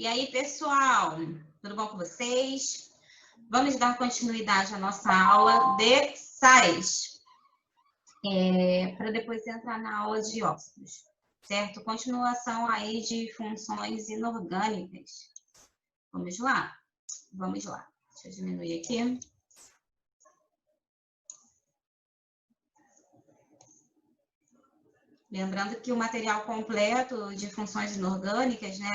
E aí, pessoal, tudo bom com vocês? Vamos dar continuidade à nossa aula de sais, para depois entrar na aula de óxidos, certo? Continuação aí de funções inorgânicas. Vamos lá? Vamos lá. Deixa eu diminuir aqui. Lembrando que o material completo de funções inorgânicas, né,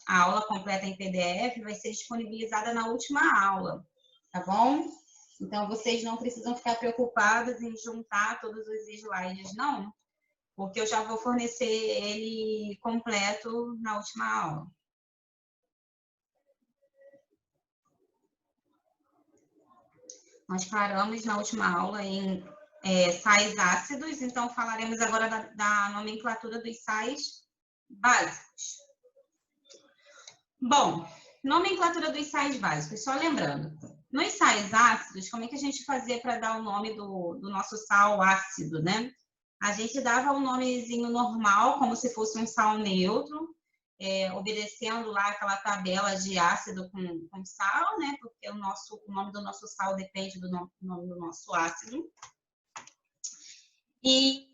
a aula completa em PDF vai ser disponibilizada na última aula, tá bom? Então, vocês não precisam ficar preocupados em juntar todos os slides, não, porque eu já vou fornecer ele completo na última aula. Nós paramos na última aula em sais ácidos, então falaremos agora da nomenclatura dos sais básicos. Bom, nomenclatura dos sais básicos, só lembrando, nos sais ácidos, como é que a gente fazia para dar o nome do nosso sal ácido, né? A gente dava um nomezinho normal, como se fosse um sal neutro, obedecendo lá aquela tabela de ácido com sal, né? Porque o nome do nosso sal depende do nome do nosso ácido. E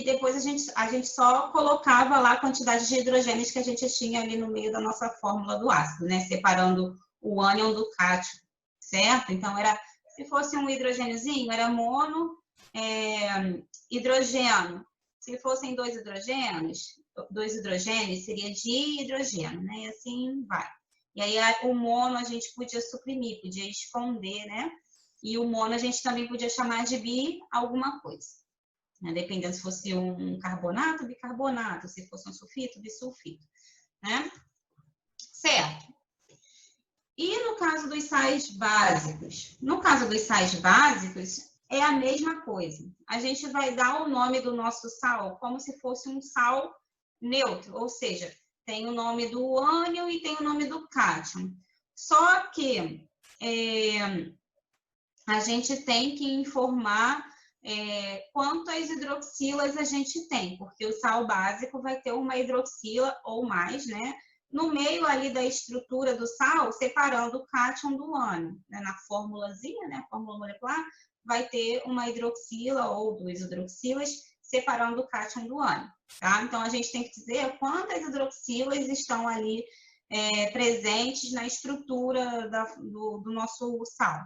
depois a gente só colocava lá a quantidade de hidrogênios que a gente tinha ali no meio da nossa fórmula do ácido, né? Separando o ânion do cátion, certo? Então, se fosse um hidrogêniozinho, era mono, hidrogênio. Se fossem dois hidrogênios, seria dihidrogênio, né? E assim vai. E aí, o mono a gente podia suprimir, podia esconder, né? E o mono a gente também podia chamar de bi alguma coisa. Dependendo se fosse um carbonato, bicarbonato, se fosse um sulfito, bisulfito, né? Certo. E no caso dos sais básicos? No caso dos sais básicos, é a mesma coisa. A gente vai dar o nome do nosso sal como se fosse um sal neutro, ou seja, tem o nome do ânion e tem o nome do cátion. Só que a gente tem que informar quantas hidroxilas a gente tem, porque o sal básico vai ter uma hidroxila ou mais, né? No meio ali da estrutura do sal, separando o cátion do ânion, né? Na formulazinha, né? A fórmula molecular, vai ter uma hidroxila ou duas hidroxilas separando o cátion do ânion, tá? Então, a gente tem que dizer quantas hidroxilas estão ali presentes na estrutura do nosso sal.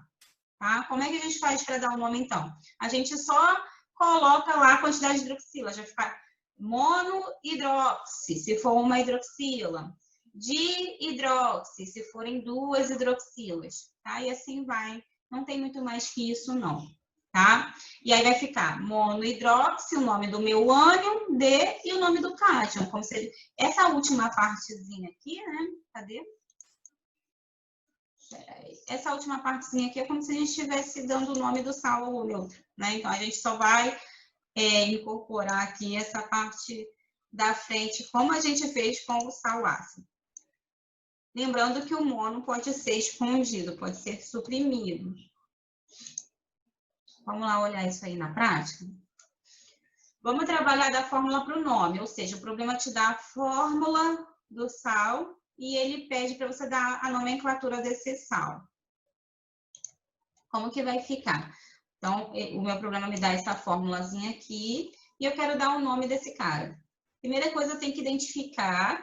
Tá? Como é que a gente faz para dar o nome, então? A gente só coloca lá a quantidade de hidroxila. Já vai ficar monohidroxi, se for uma hidroxila. Dihidroxi, se forem duas hidroxilas. Tá? E assim vai. Não tem muito mais que isso, não. Tá? E aí vai ficar monohidroxi, o nome do meu ânion, D e o nome do cátion. Como se essa última partezinha aqui, né? Cadê? Essa última partezinha aqui é como se a gente estivesse dando o nome do sal neutro, né? Então, a gente só vai incorporar aqui essa parte da frente, como a gente fez com o sal ácido. Lembrando que o mono pode ser escondido, pode ser suprimido. Vamos lá olhar isso aí na prática? Vamos trabalhar da fórmula para o nome, ou seja, o problema te dá a fórmula do sal e ele pede para você dar a nomenclatura desse sal. Como que vai ficar? Então, o meu problema me dá essa formulazinha aqui e eu quero dar o nome desse cara. Primeira coisa, eu tenho que identificar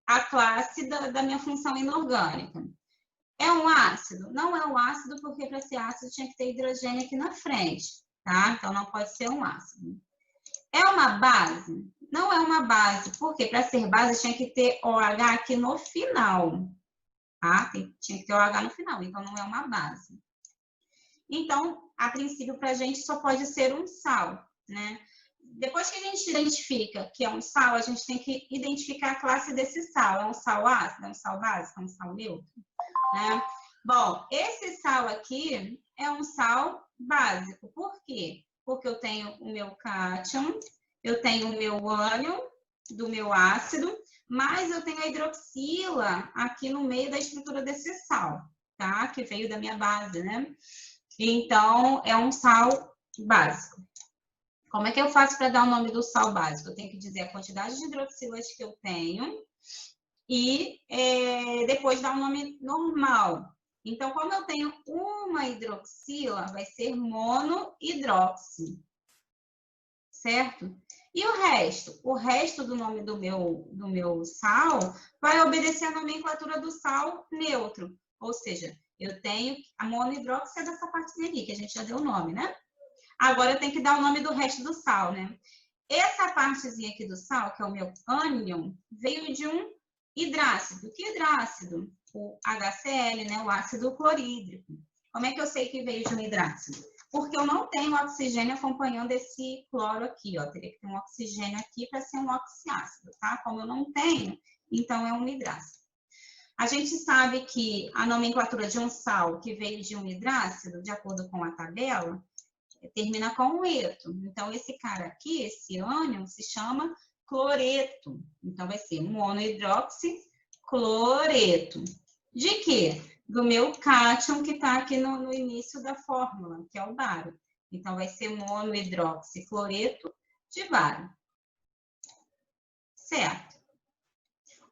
a classe da minha função inorgânica. É um ácido? Não é um ácido, porque para ser ácido tinha que ter hidrogênio aqui na frente, tá? Então, não pode ser um ácido. É uma base? Não é uma base, porque para ser base tinha que ter OH aqui no final, tá? Tinha que ter OH no final, então não é uma base. Então, a princípio, para a gente só pode ser um sal, né? Depois que a gente identifica que é um sal, a gente tem que identificar a classe desse sal. É um sal ácido, é um sal básico, é um sal neutro, né? Bom, esse sal aqui é um sal básico. Por quê? Porque eu tenho o meu cátion, eu tenho o meu ânion do meu ácido, mas eu tenho a hidroxila aqui no meio da estrutura desse sal, tá? Que veio da minha base, né? Então, é um sal básico. Como é que eu faço para dar o nome do sal básico? Eu tenho que dizer a quantidade de hidroxilas que eu tenho e depois dá um nome normal. Então, como eu tenho uma hidroxila, vai ser monohidroxi, certo? E o resto? O resto do nome do meu sal vai obedecer à nomenclatura do sal neutro. Ou seja, eu tenho a monohidroxi dessa partezinha aqui, que a gente já deu o nome, né? Agora eu tenho que dar o nome do resto do sal, né? Essa partezinha aqui do sal, que é o meu ânion, veio de um hidrácido. Que hidrácido? O HCl, né? O ácido clorídrico. Como é que eu sei que veio de um hidrácido? Porque eu não tenho oxigênio acompanhando esse cloro aqui, ó. Teria que ter um oxigênio aqui para ser um oxiácido, tá? Como eu não tenho, então é um hidrácido. A gente sabe que a nomenclatura de um sal que veio de um hidrácido, de acordo com a tabela, termina com eto. Então, esse cara aqui, esse ânion, se chama cloreto. Então, vai ser monohidroxicloreto. De quê? Do meu cátion que está aqui no início da fórmula, que é o bário. Então, vai ser monohidroxicloreto de bário. Certo?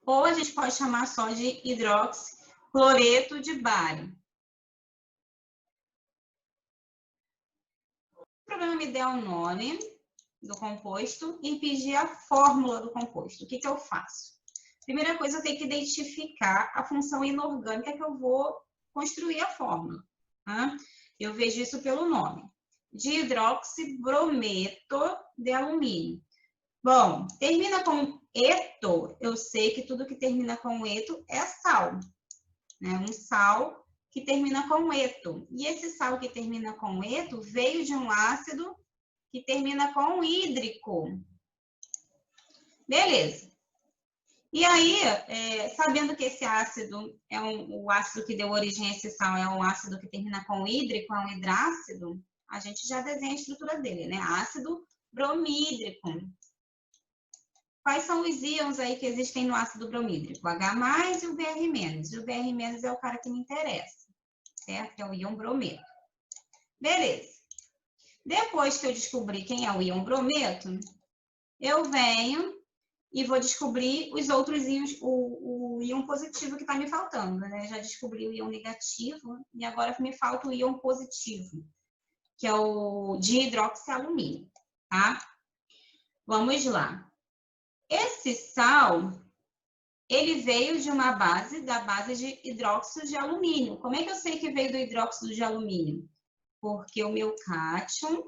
Ou a gente pode chamar só de hidroxicloreto de bário. O problema me der o nome do composto e pedir a fórmula do composto. O que eu faço? Primeira coisa, eu tenho que identificar a função inorgânica que eu vou construir a fórmula. Tá? Eu vejo isso pelo nome. Dihidroxibrometo de alumínio. Bom, termina com eto, eu sei que tudo que termina com eto é sal. Né? Um sal que termina com eto. E esse sal que termina com eto veio de um ácido que termina com hídrico. Beleza. E aí, sabendo que esse ácido é o ácido que deu origem a esse sal é um ácido que termina com hídrico, é um hidrácido, a gente já desenha a estrutura dele, né? Ácido bromídrico. Quais são os íons aí que existem no ácido bromídrico? O H+ e o Br-. E o Br- é o cara que me interessa, certo? Que é o íon brometo. Beleza. Depois que eu descobri quem é o íon brometo, eu venho e vou descobrir os outros íons, o íon positivo que está me faltando, né? Já descobri o íon negativo e agora me falta o íon positivo, que é o dihidroxialumínio, tá? Vamos lá. Esse sal, ele veio de uma base, da base de hidróxido de alumínio. Como é que eu sei que veio do hidróxido de alumínio? Porque o meu cátion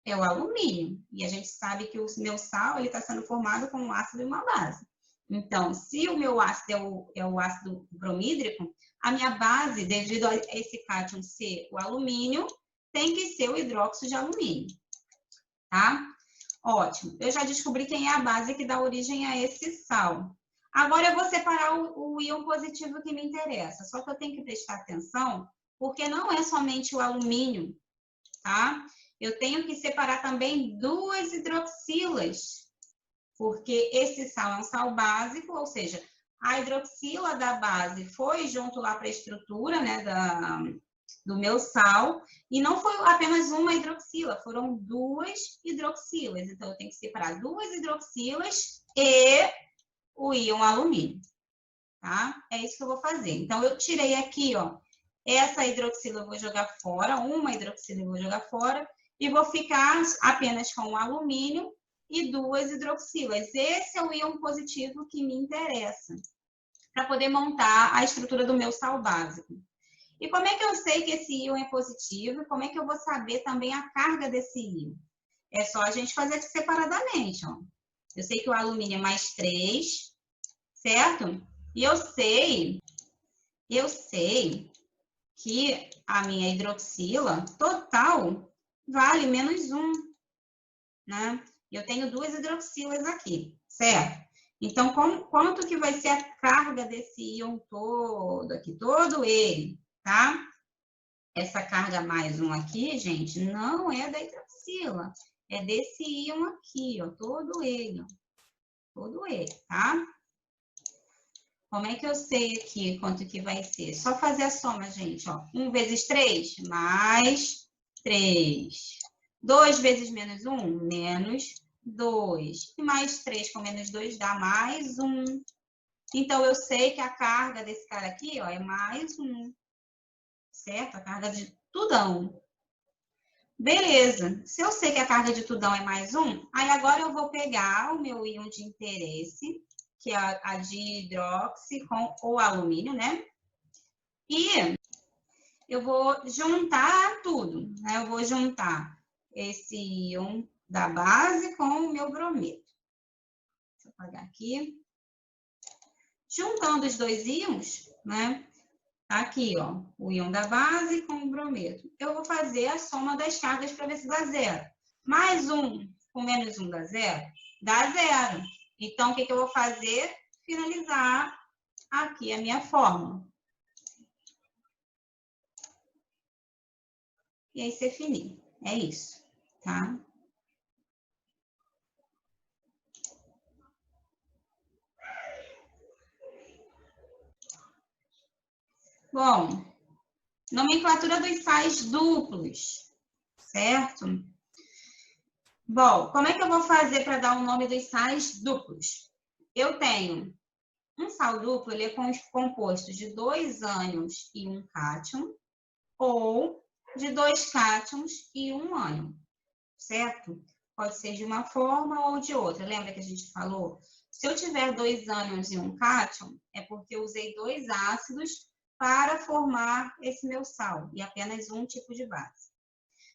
é o alumínio. E a gente sabe que o meu sal está sendo formado com um ácido e uma base. Então, se o meu ácido é o ácido bromídrico, a minha base, devido a esse cátion ser o alumínio, tem que ser o hidróxido de alumínio. Tá? Ótimo. Eu já descobri quem é a base que dá origem a esse sal. Agora eu vou separar o íon positivo que me interessa. Só que eu tenho que prestar atenção, porque não é somente o alumínio, tá? Eu tenho que separar também duas hidroxilas, porque esse sal é um sal básico, ou seja, a hidroxila da base foi junto lá para a estrutura, né, do meu sal, e não foi apenas uma hidroxila, foram duas hidroxilas. Então, eu tenho que separar duas hidroxilas e o íon alumínio, tá? É isso que eu vou fazer. Então, eu tirei aqui, ó, essa hidroxila eu vou jogar fora, uma hidroxila eu vou jogar fora, e vou ficar apenas com o alumínio e duas hidroxilas. Esse é o íon positivo que me interessa, para poder montar a estrutura do meu sal básico. E como é que eu sei que esse íon é positivo? Como é que eu vou saber também a carga desse íon? É só a gente fazer separadamente, ó. Eu sei que o alumínio é mais 3, certo? E eu sei que a minha hidroxila total vale -1, né? Eu tenho duas hidroxilas aqui, certo? Então, quanto que vai ser a carga desse íon todo aqui? Todo ele, tá? Essa carga +1 aqui, gente, não é da hidroxila. É desse íon aqui, ó. Todo ele, ó. Todo ele, tá? Como é que eu sei aqui quanto que vai ser? Só fazer a soma, gente, ó. 1 vezes 3, mais 3. 2 vezes -1, -2. E mais 3 com -2 dá +1. Então, eu sei que a carga desse cara aqui, ó, é mais 1, certo? A carga de tudão. Beleza. Se eu sei que a carga de tudão é mais 1, aí agora eu vou pegar o meu íon de interesse, que é a dihidroxi com o alumínio, né? E eu vou juntar tudo, né? Eu vou juntar esse íon da base com o meu brometo. Deixa eu apagar aqui. Juntando os dois íons, né? Aqui, ó, o íon da base com o brometo. Eu vou fazer a soma das cargas para ver se dá zero. Mais 1 com menos 1 dá zero? Dá zero. Então, o que eu vou fazer? Finalizar aqui a minha fórmula. E aí, você finir. É isso, tá? Bom, nomenclatura dos sais duplos, certo? Bom, como é que eu vou fazer para dar o nome dos sais duplos? Eu tenho um sal duplo, ele é composto de 2 ânions e 1 cátion, ou de 2 cátions e 1 ânion, certo? Pode ser de uma forma ou de outra. Lembra que a gente falou? Se eu tiver 2 ânions e 1 cátion, é porque eu usei 2 ácidos para formar esse meu sal, e apenas um tipo de base.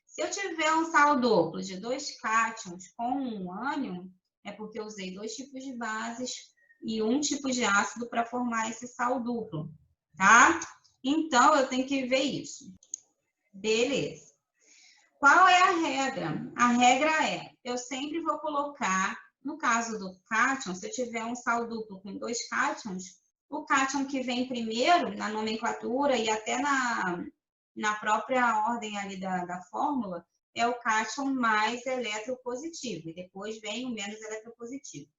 Se eu tiver um sal duplo de 2 cátions com 1 ânion, é porque eu usei 2 tipos de bases e um tipo de ácido para formar esse sal duplo, tá? Então, eu tenho que ver isso. Beleza. Qual é a regra? A regra é, eu sempre vou colocar, no caso do cátion, se eu tiver um sal duplo com 2 cátions, o cátion que vem primeiro na nomenclatura e até na própria ordem ali da fórmula, é o cátion mais eletropositivo, e depois vem o menos eletropositivo.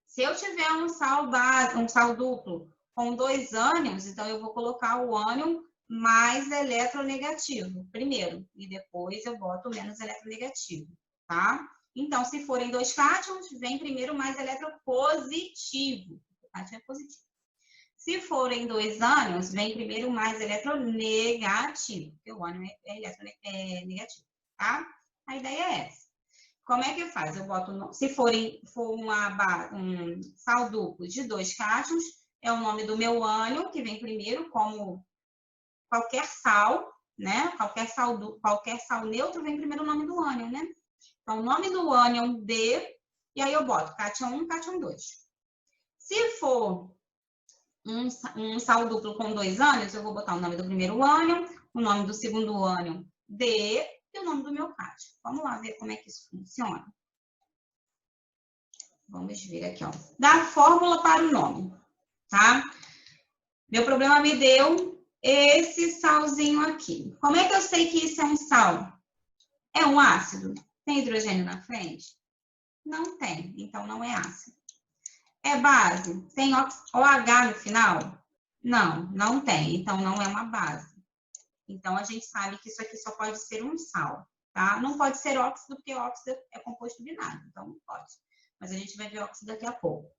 Se eu tiver um sal duplo com 2 ânions, então eu vou colocar o ânion mais eletronegativo primeiro, e depois eu boto o menos eletronegativo, tá? Então, se forem 2 cátions, vem primeiro o mais eletropositivo. O cátion é positivo. Se forem 2 ânions, vem primeiro o mais eletronegativo, porque o ânion é negativo, tá? A ideia é essa. Como é que faz? Eu boto, se for um sal duplo de 2 cátions, é o nome do meu ânion, que vem primeiro, como qualquer sal, né? Qualquer sal neutro vem primeiro o nome do ânion, né? Então, o nome do ânion D, e aí eu boto cátion 1, cátion 2. Se for um sal duplo com 2 ânions, eu vou botar o nome do primeiro ânion, o nome do segundo ânion D e o nome do meu cátion. Vamos lá ver como é que isso funciona. Vamos ver aqui, ó. Da fórmula para o nome, tá? Meu problema me deu esse salzinho aqui. Como é que eu sei que isso é um sal? É um ácido? Tem hidrogênio na frente? Não tem, então não é ácido. É base? Tem OH no final? Não, não tem, então não é uma base. Então, a gente sabe que isso aqui só pode ser um sal, tá? Não pode ser óxido, porque óxido é composto binário, então não pode. Mas a gente vai ver óxido daqui a pouco.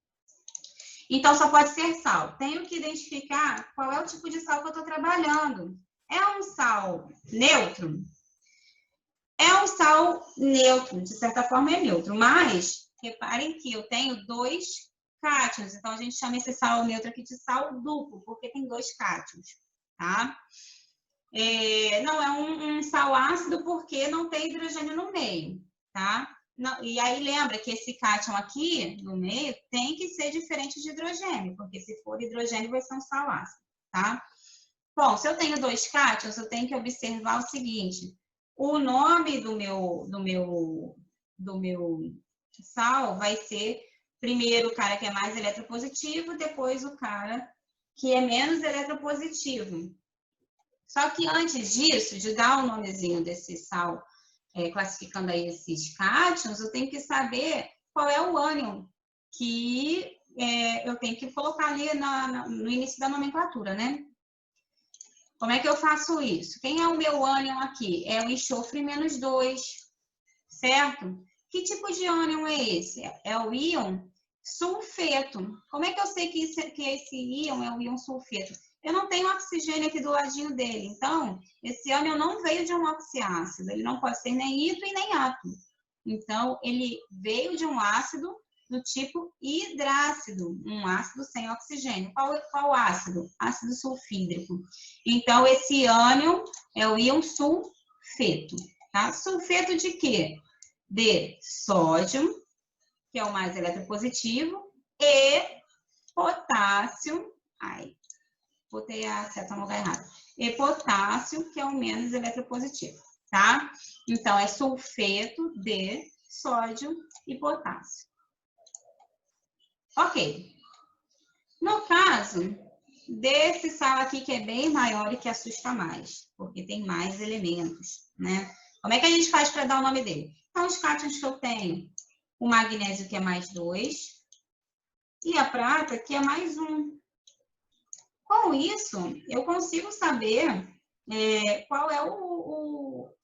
Então, só pode ser sal. Tenho que identificar qual é o tipo de sal que eu estou trabalhando. É um sal neutro? É um sal neutro, de certa forma é neutro, mas reparem que eu tenho 2 cátions, então a gente chama esse sal neutro aqui de sal duplo, porque tem 2 cátions, tá? Não é um sal ácido porque não tem hidrogênio no meio, tá? Não, e aí lembra que esse cátion aqui no meio tem que ser diferente de hidrogênio, porque se for hidrogênio vai ser um sal ácido, tá? Bom, se eu tenho 2 cátions, eu tenho que observar o seguinte: o nome do meu sal vai ser primeiro o cara que é mais eletropositivo, depois o cara que é menos eletropositivo. Só que antes disso, de dar o nomezinho desse sal, classificando aí esses cátions, eu tenho que saber qual é o ânion que eu tenho que colocar ali no início da nomenclatura, né? Como é que eu faço isso? Quem é o meu ânion aqui? É o enxofre menos 2, certo? Que tipo de ânion é esse? É o íon sulfeto. Como é que eu sei que esse íon é o íon sulfeto? Eu não tenho oxigênio aqui do ladinho dele. Então, esse ânion não veio de um oxiácido. Ele não pode ser nem hidro e nem átomo. Então, ele veio de um ácido do tipo hidrácido, um ácido sem oxigênio. Qual ácido? Ácido sulfídrico. Então, esse ânion é o íon sulfeto. Tá? Sulfeto de quê? De sódio, que é o mais eletropositivo, e potássio. Ai, botei a seta no lugar errado. E potássio, que é o menos eletropositivo, tá? Então, é sulfeto de sódio e potássio. Ok. No caso desse sal aqui, que é bem maior e que assusta mais, porque tem mais elementos, né? Como é que a gente faz para dar o nome dele? Então, os cátions que eu tenho, o magnésio, que é mais 2, e a prata, que é mais 1. Com isso, eu consigo saber qual é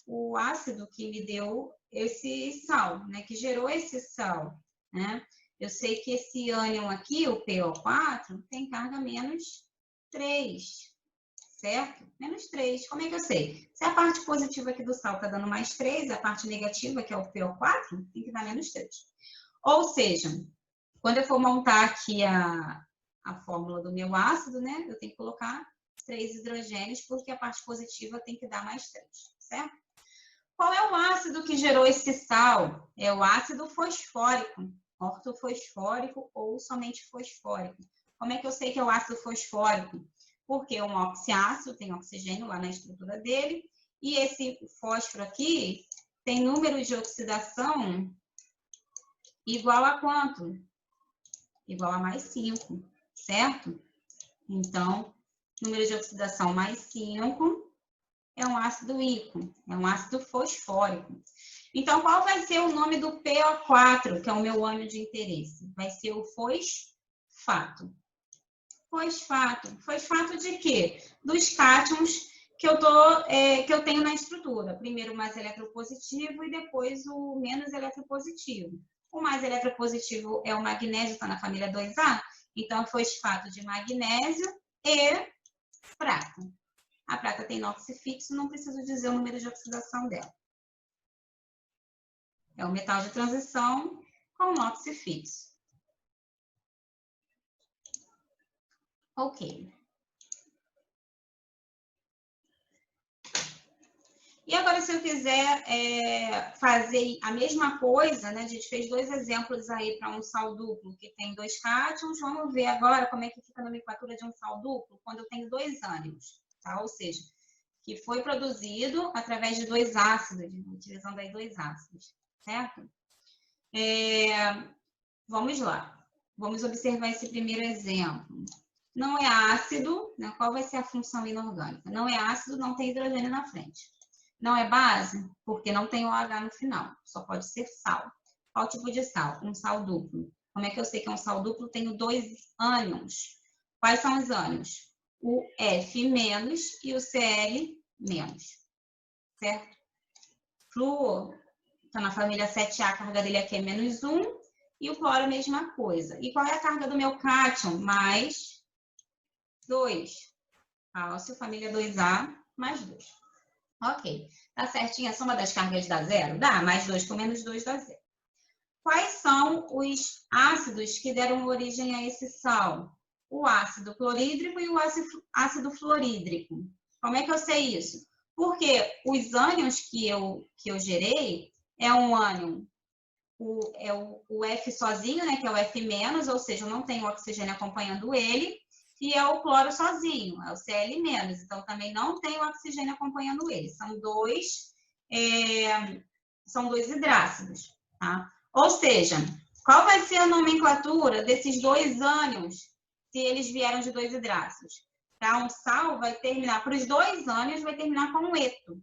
o ácido que me deu esse sal, né? Que gerou esse sal, né? Eu sei que esse ânion aqui, o PO4, tem carga menos 3, certo? Menos 3. Como é que eu sei? Se a parte positiva aqui do sal está dando mais 3, a parte negativa, que é o PO4, tem que dar menos 3. Ou seja, quando eu for montar aqui a fórmula do meu ácido, né? Eu tenho que colocar 3 hidrogênios, porque a parte positiva tem que dar mais 3, certo? Qual é o ácido que gerou esse sal? É o ácido fosfórico, ortofosfórico ou somente fosfórico. Como é que eu sei que é o ácido fosfórico? Porque um oxiácido tem oxigênio lá na estrutura dele, e esse fósforo aqui tem número de oxidação igual a quanto? Igual a mais 5, certo? Então, número de oxidação mais 5 é um ácido íon, é um ácido fosfórico. Então, qual vai ser o nome do PO4, que é o meu ânion de interesse? Vai ser o fosfato. Fosfato. Fosfato de quê? Dos cátions que eu tenho na estrutura. Primeiro o mais eletropositivo e depois o menos eletropositivo. O mais eletropositivo é o magnésio, está na família 2A. Então, fosfato de magnésio e prata. A prata tem NOx fixo, não preciso dizer o número de oxidação dela. É um metal de transição com NOx fixo. Ok. E agora, se eu quiser fazer a mesma coisa, né? A gente fez 2 exemplos aí para um sal duplo, que tem 2 cátions. Vamos ver agora como é que fica a nomenclatura de um sal duplo quando eu tenho 2 ânions, tá? Ou seja, que foi produzido através de 2 ácidos, utilizando aí 2 ácidos, certo? Vamos lá. Vamos observar esse primeiro exemplo. Não é ácido, né? Qual vai ser a função inorgânica? Não é ácido, não tem hidrogênio na frente. Não é base, porque não tem OH no final. Só pode ser sal. Qual tipo de sal? Um sal duplo. Como é que eu sei que é um sal duplo? Tenho 2 ânions. Quais são os ânions? O F- e o Cl-, certo? Flúor, está na família 7A, a carga dele aqui é menos 1. E o cloro, a mesma coisa. E qual é a carga do meu cátion? Mais 2. Cálcio, família 2A, mais 2. Ok. Tá certinho a soma das cargas dá 0? Dá. Mais 2 com menos 2 dá 0. Quais são os ácidos que deram origem a esse sal? O ácido clorídrico e o ácido fluorídrico. Como é que eu sei isso? Porque os ânions que eu gerei é um ânion, o F sozinho, né, que é o F-, ou seja, eu não tenho oxigênio acompanhando ele, e é o cloro sozinho, é o Cl-, então também não tem oxigênio acompanhando ele. São dois hidrácidos, tá? Ou seja, qual vai ser a nomenclatura desses 2 ânions se eles vieram de 2 hidrácidos? Tá? Um sal vai terminar, para os 2 ânions, vai terminar com um eto,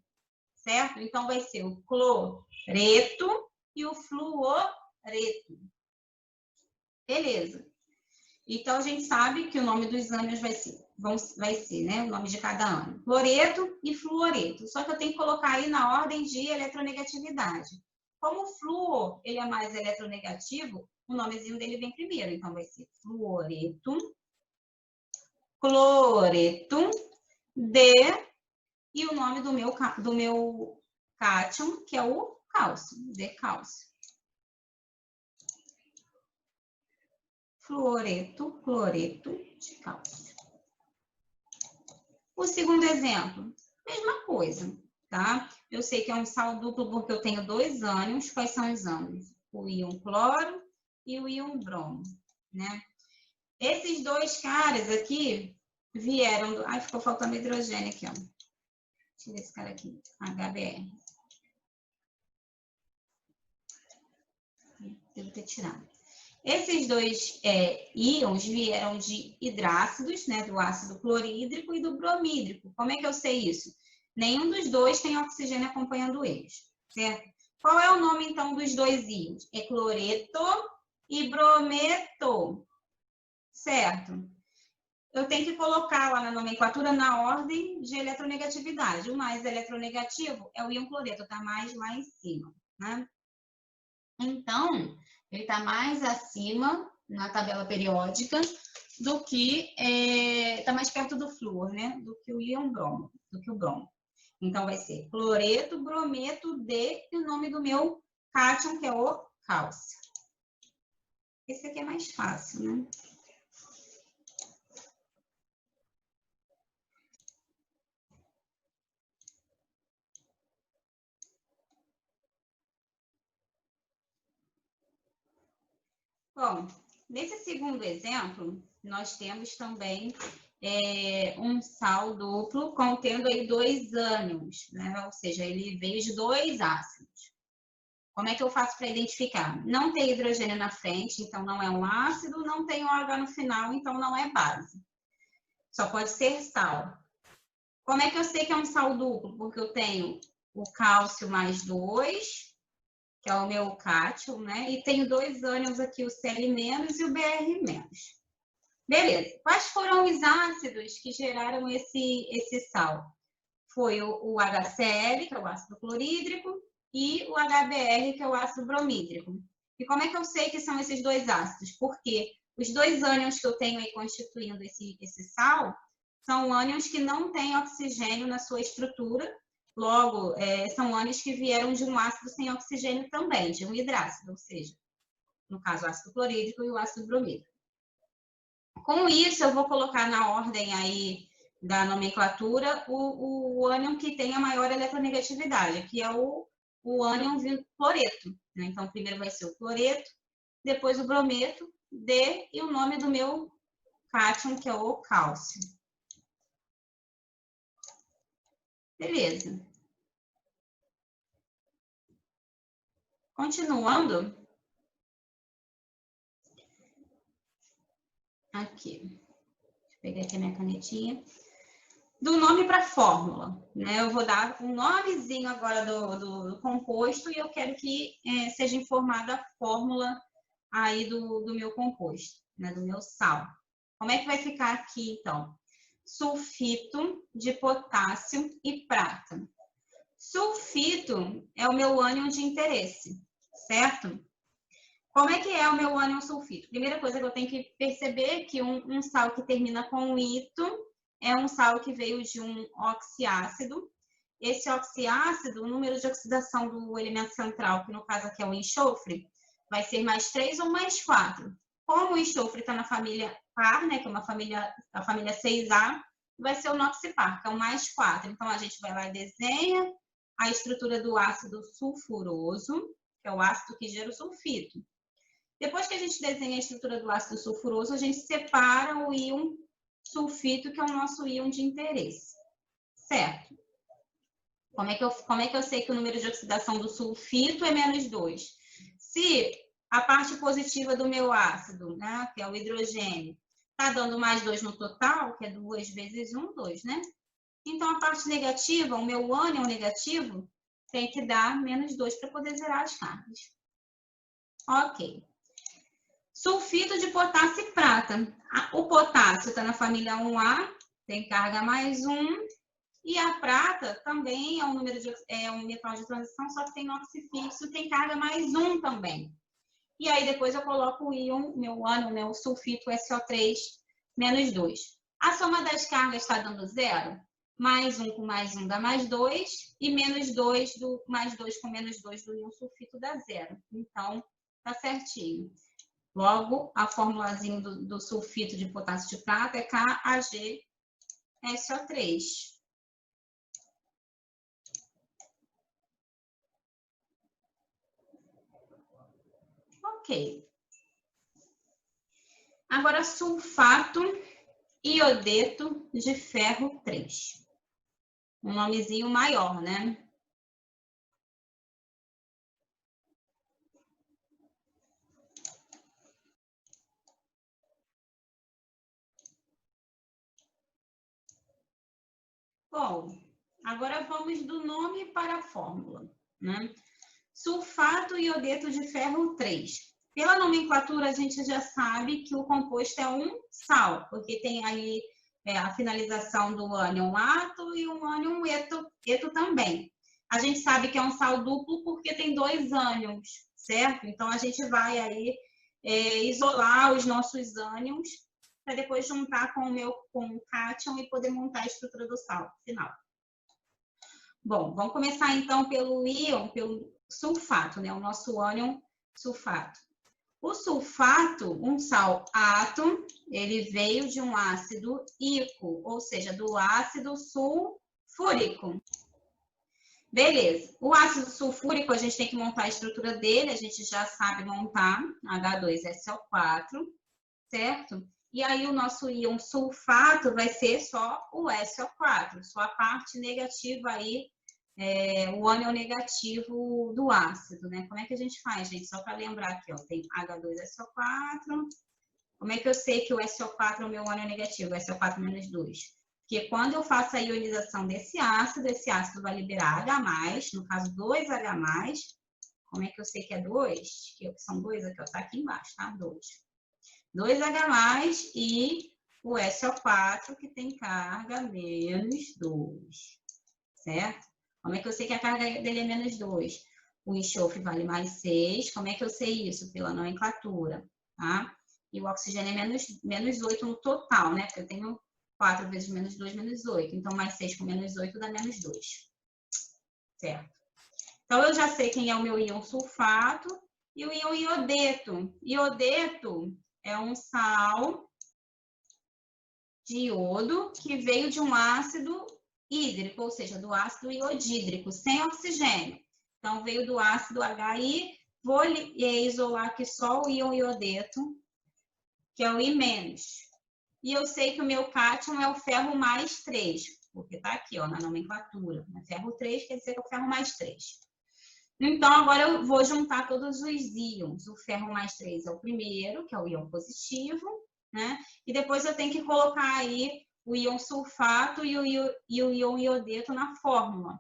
certo? Então, vai ser o cloreto e o fluoreto. Beleza. Então, a gente sabe que o nome dos ânions vai ser, né? O nome de cada ânion. Cloreto e fluoreto. Só que eu tenho que colocar aí na ordem de eletronegatividade. Como o flúor ele é mais eletronegativo, o nomezinho dele vem primeiro. Então, vai ser fluoreto, cloreto, de, e o nome do meu cátion, que é o cálcio, de cálcio. Fluoreto, cloreto de cálcio. O segundo exemplo, mesma coisa, tá? Eu sei que é um sal duplo porque eu tenho 2 ânions. Quais são os ânions? O íon cloro e o íon bromo, né? Esses dois caras aqui vieram do... Ai, ficou faltando hidrogênio aqui, ó. Deixa eu ver esse cara aqui, HBr. Devo ter tirado. Esses dois íons vieram de hidrácidos, né, do ácido clorídrico e do bromídrico. Como é que eu sei isso? Nenhum dos dois tem oxigênio acompanhando eles, certo? Qual é o nome, então, dos dois íons? É cloreto e brometo, certo? Eu tenho que colocar lá na nomenclatura na ordem de eletronegatividade. O mais eletronegativo é o íon cloreto, está mais lá em cima, né? Então, ele está mais acima na tabela periódica do que está mais perto do flúor, né? Do que o íon bromo, do que o bromo. Então, vai ser cloreto, brometo, de, e o nome do meu cátion, que é o cálcio. Esse aqui é mais fácil, né? Bom, nesse segundo exemplo, nós temos também um sal duplo contendo aí 2 ânions, né? Ou seja, ele veio de 2 ácidos. Como é que eu faço para identificar? Não tem hidrogênio na frente, então não é um ácido, não tem OH no final, então não é base. Só pode ser sal. Como é que eu sei que é um sal duplo? Porque eu tenho o cálcio mais 2, que é o meu cátion, né? E tenho 2 ânions aqui, o Cl- e o Br-. Beleza. Quais foram os ácidos que geraram esse sal? Foi o HCl, que é o ácido clorídrico, e o HBr, que é o ácido bromídrico. E como é que eu sei que são esses 2 ácidos? Porque os 2 ânions que eu tenho aí constituindo esse sal são ânions que não têm oxigênio na sua estrutura. Logo, são ânions que vieram de um ácido sem oxigênio também, de um hidrácido, ou seja, no caso, o ácido clorídrico e o ácido bromídrico. Com isso, eu vou colocar na ordem aí da nomenclatura o ânion que tem a maior eletronegatividade, que é o ânion cloreto, né? Então, primeiro vai ser o cloreto, depois o brometo, D, e o nome do meu cátion, que é o cálcio. Beleza. Continuando. Aqui. Deixa eu pegar aqui a minha canetinha. Do nome para a fórmula, né? Eu vou dar um nomezinho agora do composto e eu quero que seja informada a fórmula aí do meu composto, né? Do meu sal. Como é que vai ficar aqui, então? Sulfito de potássio e prata. Sulfito é o meu ânion de interesse, certo? Como é que é o meu ânion sulfito? Primeira coisa que eu tenho que perceber é que um sal que termina com ito é um sal que veio de um oxiácido. Esse oxiácido, o número de oxidação do elemento central, que no caso aqui é o enxofre, vai ser mais 3 ou mais 4. Como o enxofre está na família par, né, que é a família 6A, vai ser o noxipar, que é o mais 4. Então, a gente vai lá e desenha a estrutura do ácido sulfuroso, que é o ácido que gera o sulfito. Depois que a gente desenha a estrutura do ácido sulfuroso, a gente separa o íon sulfito, que é o nosso íon de interesse, certo? Como é que eu sei que o número de oxidação do sulfito é menos 2? Se a parte positiva do meu ácido, né, que é o hidrogênio, está dando mais 2 no total, que é 2 vezes 1, 2, né? Então, a parte negativa, o meu ânion negativo, tem que dar menos 2 para poder zerar as cargas. Ok. Sulfito de potássio e prata. O potássio está na família 1A, tem carga mais 1. E a prata também é um metal de transição, só que tem óxido fixo, tem carga mais 1 também. E aí depois eu coloco o íon, meu ânion, né, o sulfito SO3 menos 2. A soma das cargas está dando 0. Mais 1 com mais 1 dá mais 2. E menos 2 do mais 2 com menos 2 do íon sulfito dá 0. Então, tá certinho. Logo, a formulazinha do sulfito de potássio de prata é KAgSO3. Ok. Agora, sulfato iodeto de ferro 3. Um nomezinho maior, né? Bom, agora vamos do nome para a fórmula, né? Sulfato iodeto de ferro 3. Pela nomenclatura, a gente já sabe que o composto é um sal, porque tem aí a finalização do ânion ato e um ânion eto também. A gente sabe que é um sal duplo porque tem 2 ânions, certo? Então, a gente vai aí isolar os nossos ânions para depois juntar com o cátion e poder montar a estrutura do sal final. Bom, vamos começar então pelo íon, pelo sulfato, né? O nosso ânion sulfato. O sulfato, um sal ato, ele veio de um ácido ico, ou seja, do ácido sulfúrico. Beleza. O ácido sulfúrico, a gente tem que montar a estrutura dele, a gente já sabe montar, H2SO4, certo? E aí o nosso íon sulfato vai ser só o SO4, só a parte negativa aí, o ânion negativo do ácido, né? Como é que a gente faz, gente? Só para lembrar aqui, ó, tem H2SO4. Como é que eu sei que o SO4 é o meu ânion negativo, o SO4 menos 2? Porque quando eu faço a ionização desse ácido vai liberar H+, no caso 2H+. Como é que eu sei que é 2? Que são 2 aqui, ó, tá aqui embaixo, tá? 2H+, e o SO4, que tem carga menos 2, certo? Como é que eu sei que a carga dele é menos 2? O enxofre vale mais 6. Como é que eu sei isso? Pela nomenclatura, tá? E o oxigênio é menos 8 no total, né? Porque eu tenho 4 vezes menos 2, menos 8. Então, mais 6 com menos 8 dá menos 2. Certo? Então, eu já sei quem é o meu íon sulfato e o íon iodeto. Iodeto é um sal de iodo que veio de um ácido hídrico, ou seja, do ácido iodídrico, sem oxigênio. Então, veio do ácido HI, vou isolar aqui só o íon iodeto, que é o I-. E eu sei que o meu cátion é o ferro mais 3, porque está aqui, ó, na nomenclatura. Ferro 3 quer dizer que é o ferro mais 3. Então, agora eu vou juntar todos os íons. O ferro mais 3 é o primeiro, que é o íon positivo, né? E depois eu tenho que colocar aí o íon sulfato e o íon iodeto na fórmula,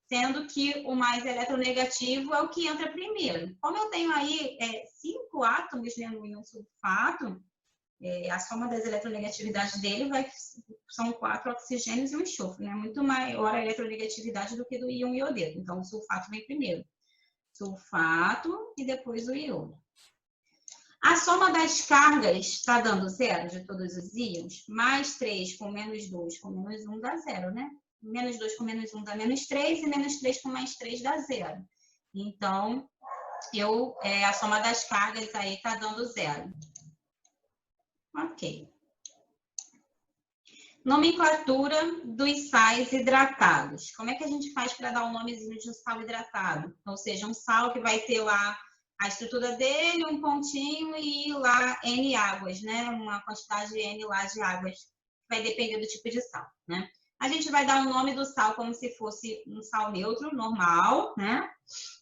sendo que o mais eletronegativo é o que entra primeiro. Como eu tenho aí 5 átomos, né, no íon sulfato, a soma das eletronegatividades dele são 4 oxigênios e um enxofre, né? Muito maior a eletronegatividade do que do íon iodeto. Então, o sulfato vem primeiro. Sulfato e depois o iodo. A soma das cargas está dando 0 de todos os íons, mais 3 com menos 2 com menos 1 dá 0, né? Menos 2 com menos 1 dá menos 3 e menos 3 com mais 3 dá 0. Então, a soma das cargas aí está dando 0. Ok. Nomenclatura dos sais hidratados. Como é que a gente faz para dar o nomezinho de um sal hidratado? Ou seja, um sal que vai ter lá a estrutura dele, um pontinho e lá N águas, né? Uma quantidade N lá de águas. Vai depender do tipo de sal, né? A gente vai dar o nome do sal como se fosse um sal neutro, normal, né?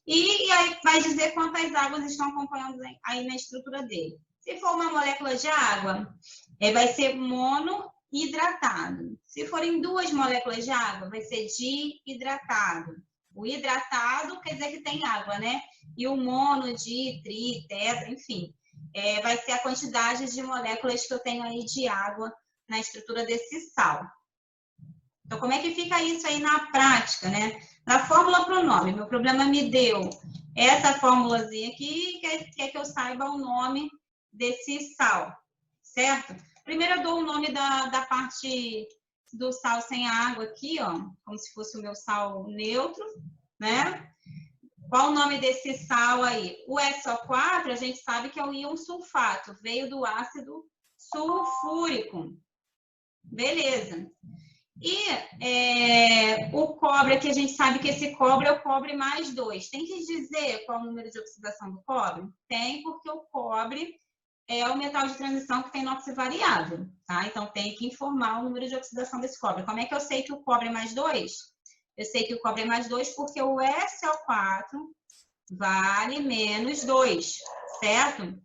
E aí vai dizer quantas águas estão acompanhando aí na estrutura dele. Se for uma molécula de água, vai ser monohidratado. Se forem 2 moléculas de água, vai ser dihidratado. O hidratado quer dizer que tem água, né? E o mono, di, tri, tetra, enfim. Vai ser a quantidade de moléculas que eu tenho aí de água na estrutura desse sal. Então, como é que fica isso aí na prática, né? Na fórmula para o nome, meu problema me deu essa formulazinha aqui quer que eu saiba o nome desse sal, certo? Primeiro eu dou o nome da parte do sal sem água aqui, ó, como se fosse o meu sal neutro, né? Qual o nome desse sal aí? O SO4, a gente sabe que é o íon sulfato, veio do ácido sulfúrico. Beleza. E o cobre, aqui a gente sabe que esse cobre é o cobre mais 2. Tem que dizer qual o número de oxidação do cobre? Tem, porque o cobre é o metal de transição que tem inox variável, tá? Então, tem que informar o número de oxidação desse cobre. Como é que eu sei que o cobre é mais 2? Eu sei que o cobre é mais 2 porque o SO4 vale menos 2, certo?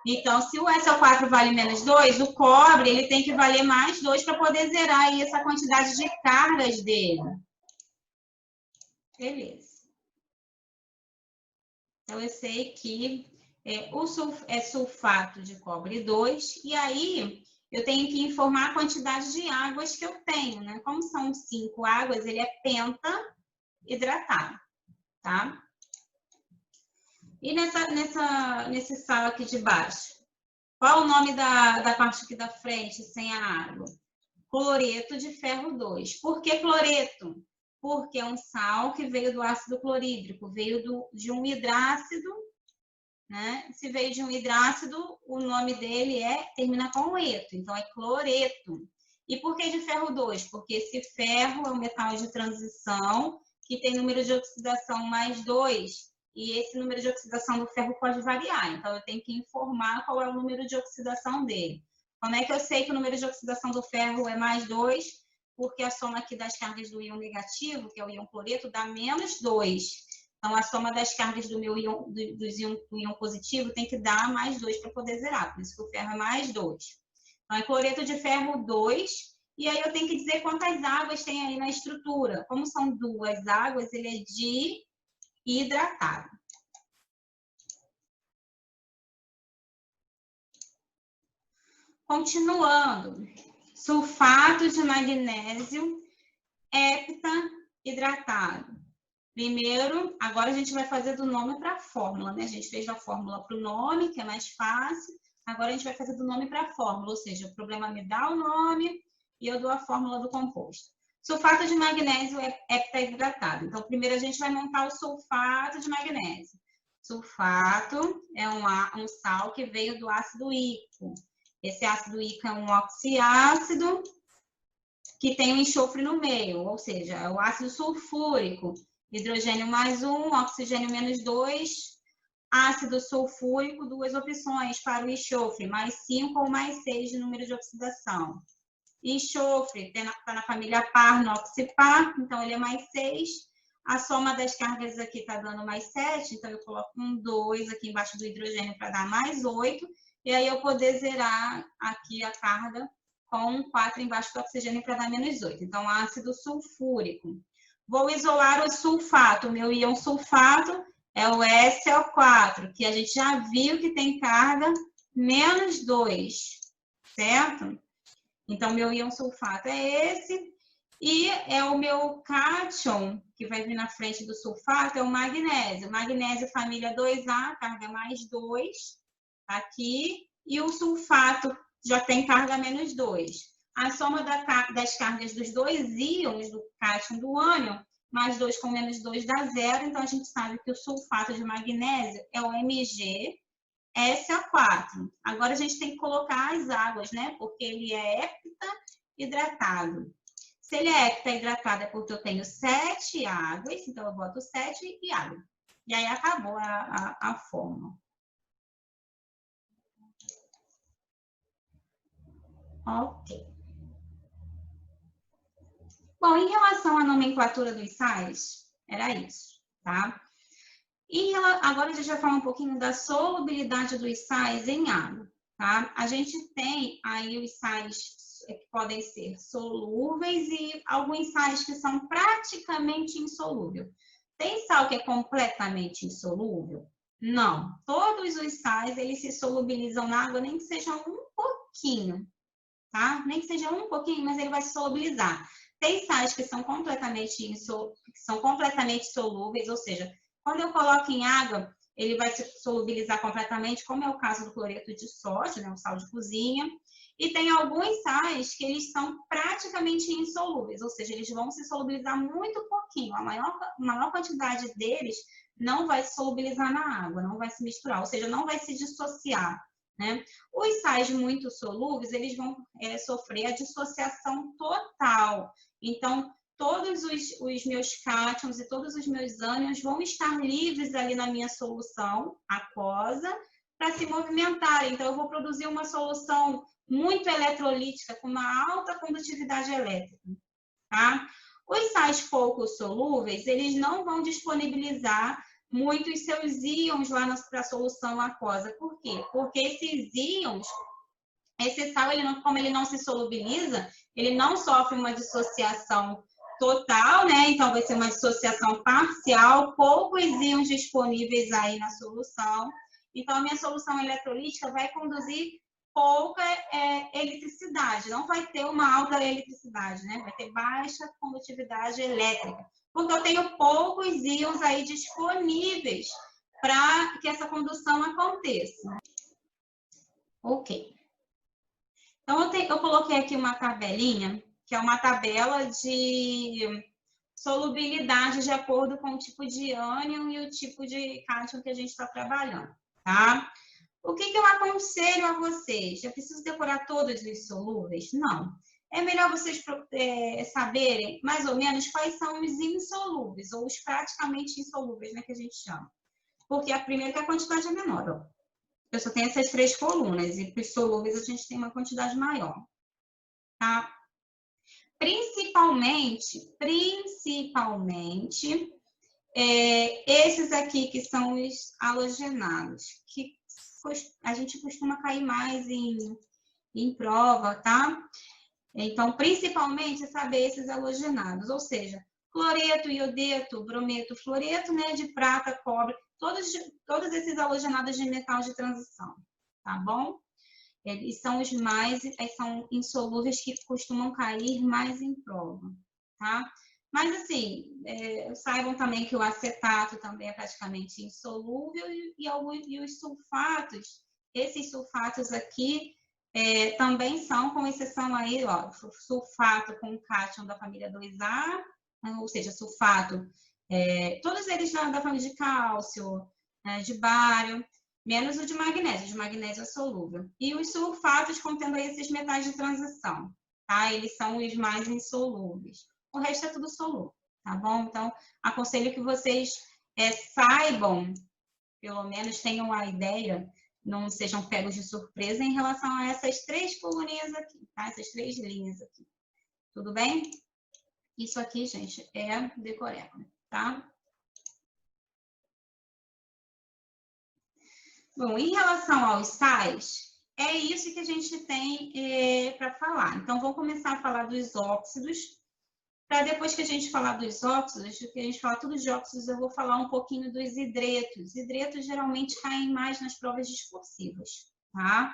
Então, se o SO4 vale menos 2, o cobre ele tem que valer mais 2 para poder zerar aí essa quantidade de cargas dele. Beleza. Então, eu sei que é sulfato de cobre 2, e aí eu tenho que informar a quantidade de águas que eu tenho, né? Como são 5 águas, ele é penta hidratado, tá? E nesse sal aqui de baixo? Qual o nome da parte aqui da frente, sem a água? Cloreto de ferro 2. Por que cloreto? Porque é um sal que veio do ácido clorídrico, veio de um hidrácido, né? Se veio de um hidrácido, o nome dele termina com eto, então é cloreto. E por que de ferro 2? Porque esse ferro é um metal de transição que tem número de oxidação mais 2. E esse número de oxidação do ferro pode variar. Então, eu tenho que informar qual é o número de oxidação dele. Como é que eu sei que o número de oxidação do ferro é mais 2? Porque a soma aqui das cargas do íon negativo, que é o íon cloreto, dá menos 2. Então, a soma das cargas do meu íon, do íon positivo tem que dar mais 2 para poder zerar. Por isso que o ferro é mais 2. Então, é cloreto de ferro 2. E aí eu tenho que dizer quantas águas tem aí na estrutura. Como são 2 águas, ele é hidratado. Continuando, sulfato de magnésio heptahidratado. Primeiro, agora a gente vai fazer do nome para a fórmula, né? A gente fez da fórmula para o nome, que é mais fácil. Agora a gente vai fazer do nome para a fórmula, ou seja, o problema me dá o nome e eu dou a fórmula do composto. Sulfato de magnésio heptahidratado. Então, primeiro a gente vai montar o sulfato de magnésio. Sulfato é um sal que veio do ácido íquico. Esse ácido íquico é um oxiácido que tem um enxofre no meio, ou seja, é o ácido sulfúrico. Hidrogênio mais 1, oxigênio menos 2, ácido sulfúrico, 2 opções para o enxofre, mais 5 ou mais 6 de número de oxidação. Enxofre está na família par, noxipar, então ele é mais 6. A soma das cargas aqui está dando mais 7, então eu coloco um 2 aqui embaixo do hidrogênio para dar mais 8, e aí eu poder zerar aqui a carga com 4 embaixo do oxigênio para dar menos 8. Então, ácido sulfúrico. Vou isolar o sulfato. O meu íon sulfato é o SO4, que a gente já viu que tem carga menos 2, certo? Então, meu íon sulfato é esse. E é o meu cátion, que vai vir na frente do sulfato, é o magnésio. Magnésio família 2A, carga mais 2, aqui. E o sulfato já tem carga menos 2. A soma das cargas dos dois íons, do cátion e do ânion, mais 2 com menos 2 dá 0. Então, a gente sabe que o sulfato de magnésio é o MgSO4. Agora, a gente tem que colocar as águas, né? Porque ele é heptahidratado. Se ele é heptahidratado é porque eu tenho 7 águas, então eu boto 7 e água. E aí acabou a fórmula. Ok. Bom, em relação à nomenclatura dos sais, era isso, tá? Agora a gente vai falar um pouquinho da solubilidade dos sais em água, tá? A gente tem aí os sais que podem ser solúveis e alguns sais que são praticamente insolúveis. Tem sal que é completamente insolúvel? Não. Todos os sais, eles se solubilizam na água, nem que seja um pouquinho, tá? Nem que seja um pouquinho, mas ele vai se solubilizar. Tem sais que são completamente solúveis, ou seja, Quando eu coloco em água, ele vai se solubilizar completamente, como é o caso do cloreto de sódio, né, o sal de cozinha. E tem alguns sais que eles são praticamente insolúveis, ou seja, eles vão se solubilizar muito pouquinho. A maior quantidade deles não vai se solubilizar na água, não vai se misturar, ou seja, não vai se dissociar, né? Os sais muito solúveis, eles vão sofrer a dissociação total. Então, todos os meus cátions e todos os meus ânions vão estar livres ali na minha solução aquosa para se movimentar. Então, eu vou produzir uma solução muito eletrolítica, com uma alta condutividade elétrica, tá? Os sais pouco solúveis, eles não vão disponibilizar muitos seus íons lá para a solução aquosa. Por quê? Porque esses íons, esse sal, como ele não se solubiliza, ele não sofre uma dissociação total, né? Então, vai ser uma dissociação parcial, poucos íons disponíveis aí na solução. Então, a minha solução eletrolítica vai conduzir pouca eletricidade, não vai ter uma alta eletricidade, né? Vai ter baixa condutividade elétrica, porque eu tenho poucos íons aí disponíveis para que essa condução aconteça. Ok. Então, eu coloquei aqui uma tabelinha, que é uma tabela de solubilidade de acordo com o tipo de ânion e o tipo de cátion que a gente está trabalhando, tá? O que eu aconselho a vocês? Eu preciso decorar todos os solúveis? Não. É melhor vocês saberem mais ou menos quais são os insolúveis, ou os praticamente insolúveis, né, que a gente chama. Porque primeiro que a quantidade é menor, ó. Eu só tenho essas 3 colunas, e para os solúveis a gente tem uma quantidade maior, tá? Principalmente, esses aqui que são os halogenados, que a gente costuma cair mais em prova, tá? Então, principalmente, saber esses halogenados, ou seja, cloreto, iodeto, brometo, fluoreto, né, de prata, cobre, todos esses halogenados de metal de transição, tá bom? Eles são são insolúveis que costumam cair mais em prova, tá? Mas, assim, saibam também que o acetato também é praticamente insolúvel e os sulfatos, esses sulfatos aqui também são, com exceção aí, ó, sulfato com cátion da família 2A, ou seja, sulfato, todos eles da família de cálcio, de bário, menos o de magnésio é solúvel. E os sulfatos contendo aí esses metais de transição, tá? Eles são os mais insolúveis. O resto é tudo solúvel, tá bom? Então, aconselho que vocês saibam, pelo menos tenham a ideia, não sejam pegos de surpresa em relação a essas 3 coluninhas aqui, tá? Essas 3 linhas aqui. Tudo bem? Isso aqui, gente, é decoreba, tá? Bom, em relação aos sais, é isso que a gente tem para falar. Então, vou começar a falar dos óxidos, para depois que a gente falar dos óxidos, que a gente falar tudo de óxidos, eu vou falar um pouquinho dos hidretos. Hidretos geralmente caem mais nas provas discursivas, tá?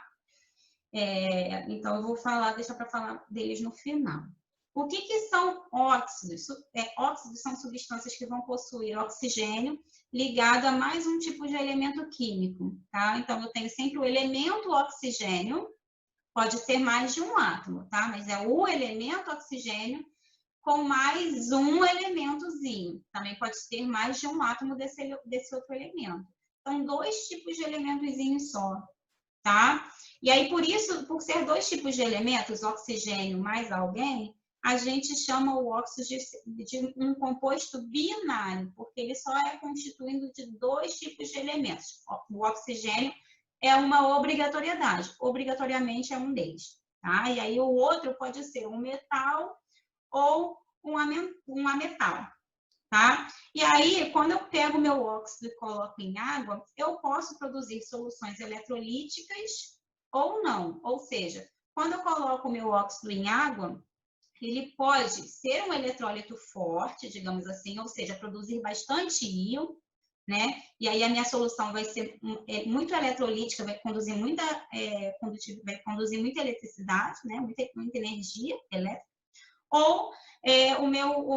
Então, eu vou deixar para falar deles no final. O que são óxidos? Óxidos são substâncias que vão possuir oxigênio ligado a mais um tipo de elemento químico, tá? Então, eu tenho sempre o elemento oxigênio, pode ser mais de um átomo, tá? Mas é o elemento oxigênio com mais um elementozinho. Também pode ter mais de um átomo desse outro elemento. São 2 tipos de elementozinhos só, tá? E aí, por ser 2 tipos de elementos, oxigênio mais alguém, a gente chama o óxido de um composto binário, porque ele só é constituído de 2 tipos de elementos. O oxigênio é uma obrigatoriedade, obrigatoriamente é um deles, tá? E aí o outro pode ser um metal ou um ametal, tá? E aí, quando eu pego o meu óxido e coloco em água, eu posso produzir soluções eletrolíticas ou não. Ou seja, quando eu coloco o meu óxido em água, ele pode ser um eletrólito forte, digamos assim, ou seja, produzir bastante íon, né? E aí a minha solução vai ser muito eletrolítica, vai conduzir muita eletricidade, né? Muita energia elétrica. Ou o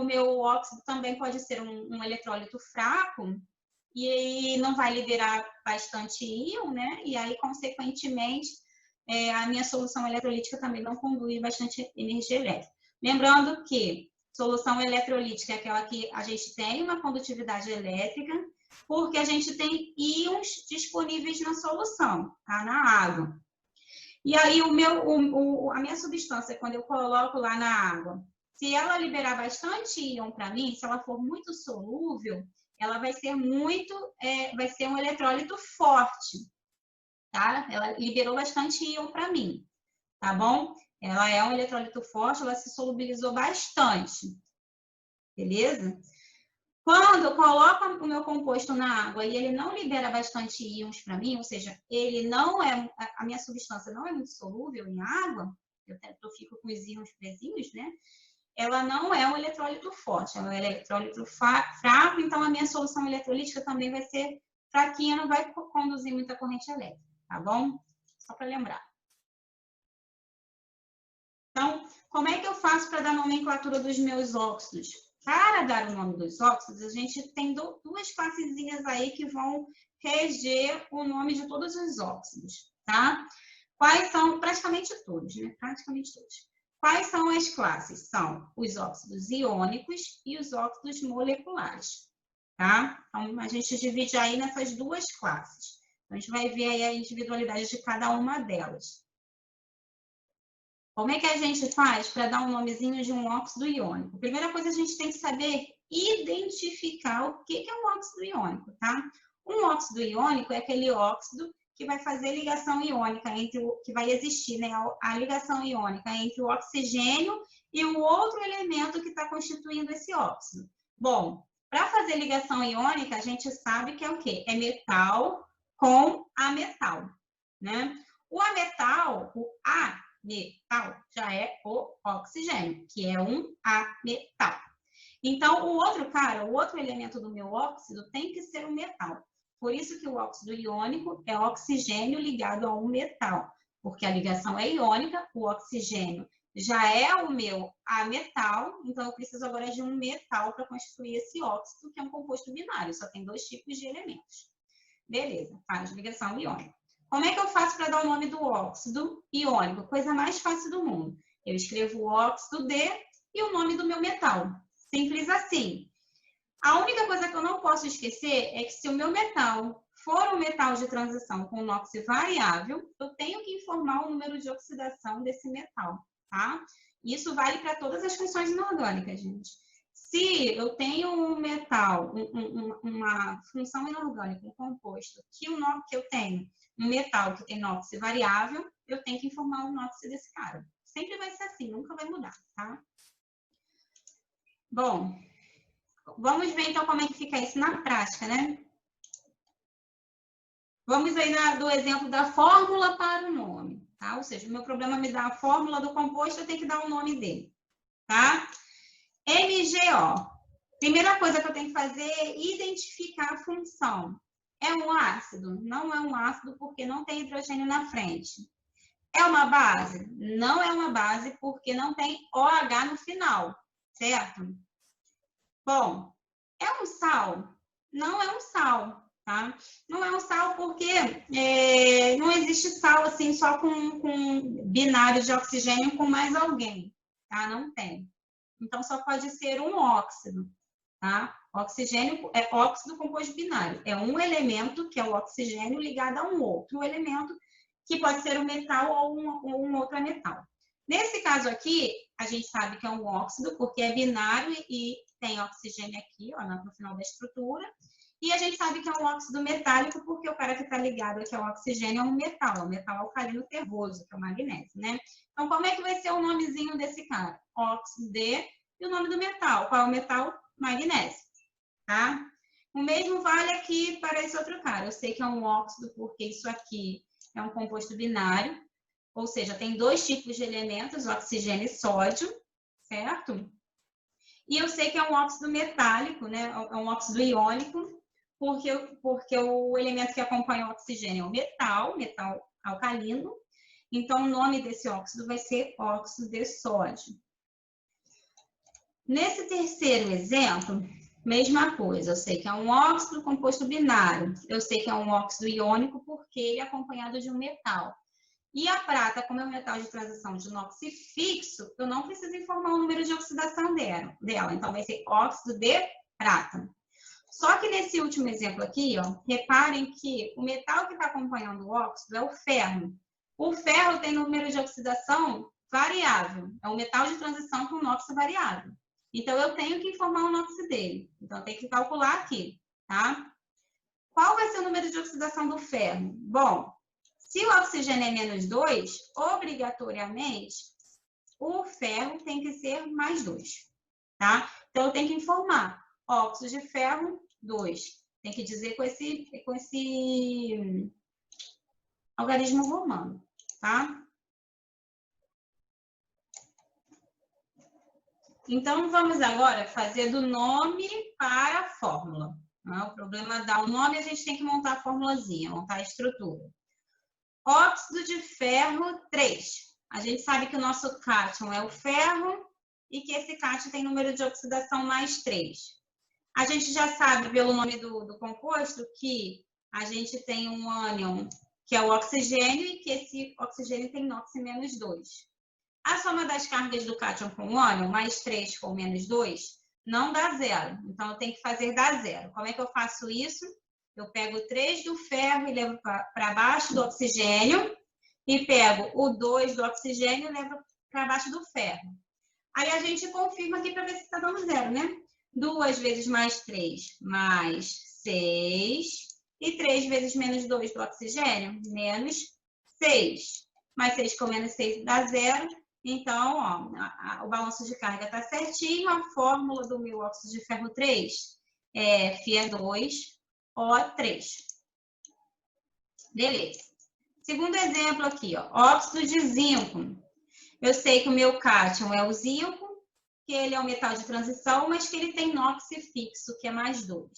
meu óxido também pode ser um eletrólito fraco, e aí não vai liberar bastante íon, né? E aí, consequentemente, a minha solução eletrolítica também não conduz bastante energia elétrica. Lembrando que solução eletrolítica é aquela que a gente tem uma condutividade elétrica, porque a gente tem íons disponíveis na solução, tá? Na água. E aí, a minha substância, quando eu coloco lá na água, se ela liberar bastante íon para mim, se ela for muito solúvel, ela vai ser vai ser um eletrólito forte, tá? Ela liberou bastante íon para mim, tá bom? Ela é um eletrólito forte, ela se solubilizou bastante, beleza? Quando eu coloco o meu composto na água e ele não libera bastante íons para mim, ou seja, ele não é, a minha substância não é muito solúvel em água, eu fico com os íons presinhos, né? Ela não é um eletrólito forte, ela é um eletrólito fraco, então a minha solução eletrolítica também vai ser fraquinha, não vai conduzir muita corrente elétrica, tá bom? Só para lembrar. Então, como é que eu faço para dar nomenclatura dos meus óxidos? Para dar o nome dos óxidos, a gente tem duas classezinhas aí que vão reger o nome de todos os óxidos, tá? Quais são? Praticamente todos, né? Praticamente todos. Quais são as classes? São os óxidos iônicos e os óxidos moleculares, tá? Então, a gente divide aí nessas duas classes. Então, a gente vai ver aí a individualidade de cada uma delas. Como é que a gente faz para dar um nomezinho de um óxido iônico? Primeira coisa, a gente tem que saber identificar o que é um óxido iônico, tá? Um óxido iônico é aquele óxido que vai fazer ligação iônica que vai existir, né? A ligação iônica entre o oxigênio e o outro elemento que está constituindo esse óxido. Bom, para fazer ligação iônica, a gente sabe que é o quê? É metal com ametal, né? O ametal, o ametal, já é o oxigênio, que é um ametal. Então, o outro elemento do meu óxido tem que ser um metal. Por isso que o óxido iônico é oxigênio ligado a um metal, porque a ligação é iônica, o oxigênio já é o meu ametal, então eu preciso agora de um metal para constituir esse óxido, que é um composto binário, só tem dois tipos de elementos. Beleza, faz ligação iônica. Como é que eu faço para dar o nome do óxido iônico? Coisa mais fácil do mundo. Eu escrevo o óxido D e o nome do meu metal. Simples assim. A única coisa que eu não posso esquecer é que se o meu metal for um metal de transição com NOx variável, eu tenho que informar o número de oxidação desse metal, tá? Isso vale para todas as funções inorgânicas, gente. Se eu tenho um metal, uma função inorgânica, um composto, que eu tenho um metal que tem NOx variável, eu tenho que informar o NOx desse cara. Sempre vai ser assim, nunca vai mudar, tá? Bom, vamos ver então como é que fica isso na prática, né? Vamos aí do exemplo da fórmula para o nome, tá? Ou seja, o meu problema me dá a fórmula do composto, eu tenho que dar o nome dele, tá? MgO. Primeira coisa que eu tenho que fazer é identificar a função. É um ácido? Não é um ácido porque não tem hidrogênio na frente. É uma base? Não é uma base porque não tem OH no final, certo? Bom, é um sal? Não é um sal, tá? Não é um sal porque não existe sal assim só com binário de oxigênio com mais alguém, tá? Não tem. Então, só pode ser um óxido, tá? Oxigênio é óxido composto binário. É um elemento, que é o oxigênio, ligado a um outro elemento, que pode ser um metal ou um outro metal. Nesse caso aqui, a gente sabe que é um óxido, porque é binário e tem oxigênio aqui, ó, no final da estrutura. E a gente sabe que é um óxido metálico, porque o cara que está ligado aqui ao oxigênio é um metal alcalino terroso, que é o magnésio, né? Então, como é que vai ser o nomezinho desse cara? Óxido D e o nome do metal. Qual é o metal? Magnésio, tá? O mesmo vale aqui para esse outro cara. Eu sei que é um óxido, porque isso aqui é um composto binário, ou seja, tem dois tipos de elementos, oxigênio e sódio, certo? E eu sei que é um óxido metálico, né? É um óxido iônico, porque o elemento que acompanha o oxigênio é o metal alcalino. Então, o nome desse óxido vai ser óxido de sódio. Nesse terceiro exemplo, Mesma coisa, eu sei que é um óxido composto binário. Eu sei que é um óxido iônico porque ele é acompanhado de um metal. E a prata, como é um metal de transição de inox fixo, eu não preciso informar o número de oxidação dela. Então, vai ser óxido de prata. Só que nesse último exemplo aqui, ó, reparem que o metal que está acompanhando o óxido é o ferro. O ferro tem número de oxidação variável. É um metal de transição com NOx variável. Então, eu tenho que informar o NOx dele. Então, eu tenho que calcular aqui, tá? Qual vai ser o número de oxidação do ferro? Bom, se o oxigênio é menos 2, obrigatoriamente, o ferro tem que ser mais 2, tá? Então, eu tenho que informar óxido de ferro, 2. Tem que dizer com esse algarismo romano, tá? Então, vamos agora fazer do nome para a fórmula. O problema é dar o nome, a gente tem que montar a formulazinha, montar a estrutura. Óxido de ferro 3. A gente sabe que o nosso cátion é o ferro e que esse cátion tem número de oxidação mais 3. A gente já sabe, pelo nome do composto, que a gente tem um ânion, que é o oxigênio, e que esse oxigênio tem NOx menos 2. A soma das cargas do cátion com o ânion, mais 3 com menos 2, não dá zero. Então, eu tenho que fazer dar zero. Como é que eu faço isso? Eu pego o 3 do ferro e levo para baixo do oxigênio, e pego o 2 do oxigênio e levo para baixo do ferro. Aí a gente confirma aqui para ver se está dando zero, né? 2 vezes mais 3, mais 6. E 3 vezes menos 2 do oxigênio, menos 6. Mais 6 com menos 6 dá zero. Então, ó, o balanço de carga está certinho. A fórmula do meu óxido de ferro 3 é Fe2O3. Beleza. Segundo exemplo aqui, ó, óxido de zinco. Eu sei que o meu cátion é o zinco, que ele é um metal de transição, mas que ele tem NOx fixo, que é mais 2.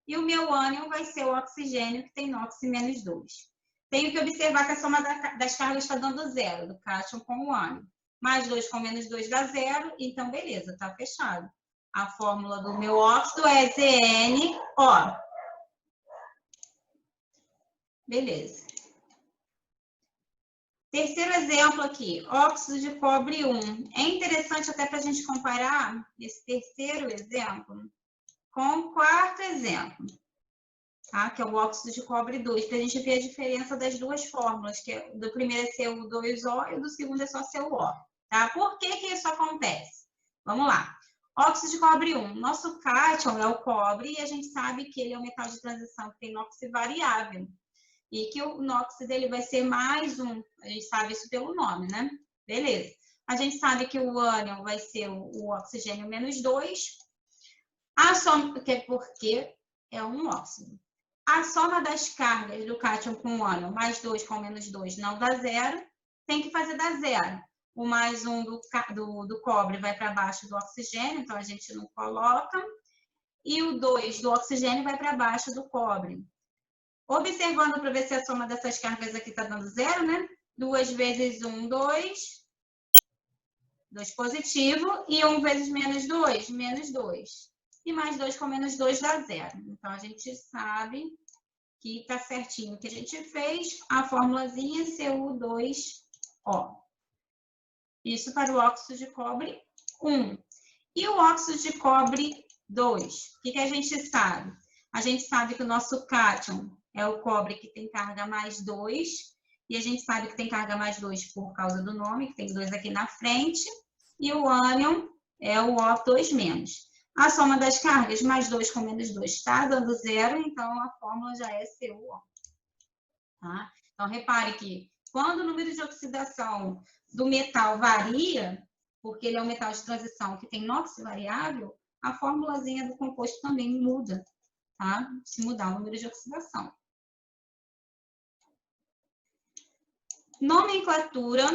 E o meu ânion vai ser o oxigênio, que tem NOx menos 2. Tenho que observar que a soma das cargas está dando zero, do cátion com o ânion. Mais 2 com menos 2 dá zero, então beleza, está fechado. A fórmula do meu óxido é ZnO. Beleza. Terceiro exemplo aqui, óxido de cobre 1. É interessante até para a gente comparar esse terceiro exemplo com o quarto exemplo, tá? Que é o óxido de cobre 2, para a gente ver a diferença das duas fórmulas, que é, do primeiro é CO2O e do segundo é só CO. Tá? Por que que isso acontece? Vamos lá. Óxido de cobre 1. Nosso cátion é o cobre e a gente sabe que ele é um metal de transição que tem NOx variável. E que o NOx dele vai ser mais um. A gente sabe isso pelo nome, né? Beleza. A gente sabe que o ânion vai ser o oxigênio menos 2. A soma, que é porque é um óxido. A soma das cargas do cátion com o ânion, mais 2 com menos 2, não dá zero. Tem que fazer dar zero. O mais um do cobre vai para baixo do oxigênio, então a gente não coloca. E o 2 do oxigênio vai para baixo do cobre. Observando para ver se a soma dessas cargas aqui está dando zero, né? 2 vezes 1, 2. 2 positivo. E 1 vezes menos 2, menos 2. E mais 2 com menos 2 dá zero. Então, a gente sabe que está certinho o que a gente fez. A formulazinha CU2O. Isso para o óxido de cobre 1. E o óxido de cobre 2? O que a gente sabe? A gente sabe que o nosso cátion é o cobre que tem carga mais 2. E a gente sabe que tem carga mais 2 por causa do nome, que tem 2 aqui na frente. E o ânion é o O2-. A soma das cargas, mais 2 com menos 2, está dando zero. Então, a fórmula já é CuO. Tá? Então, repare que quando o número de oxidação do metal varia, porque ele é um metal de transição que tem NOx variável, a formulazinha do composto também muda, tá? Se mudar o número de oxidação. Nomenclatura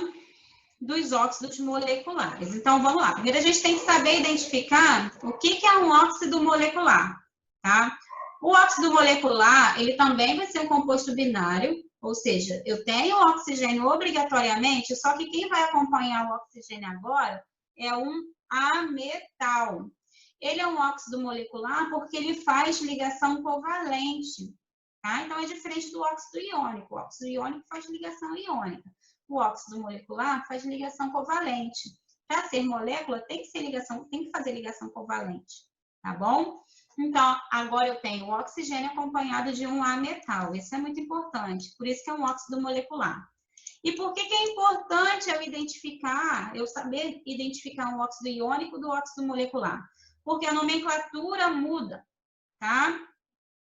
dos óxidos moleculares. Então, vamos lá. Primeiro, a gente tem que saber identificar o que é um óxido molecular, tá? O óxido molecular, ele também vai ser um composto binário, ou seja, eu tenho o oxigênio obrigatoriamente, só que quem vai acompanhar o oxigênio agora é um ametal. Ele é um óxido molecular porque ele faz ligação covalente, tá? Então, é diferente do óxido iônico. O óxido iônico faz ligação iônica. O óxido molecular faz ligação covalente. Para ser molécula, tem que fazer ligação covalente, tá bom? Então, agora eu tenho o oxigênio acompanhado de um ametal. Isso é muito importante, por isso que é um óxido molecular. E por que é importante eu saber identificar um óxido iônico do óxido molecular? Porque a nomenclatura muda, tá?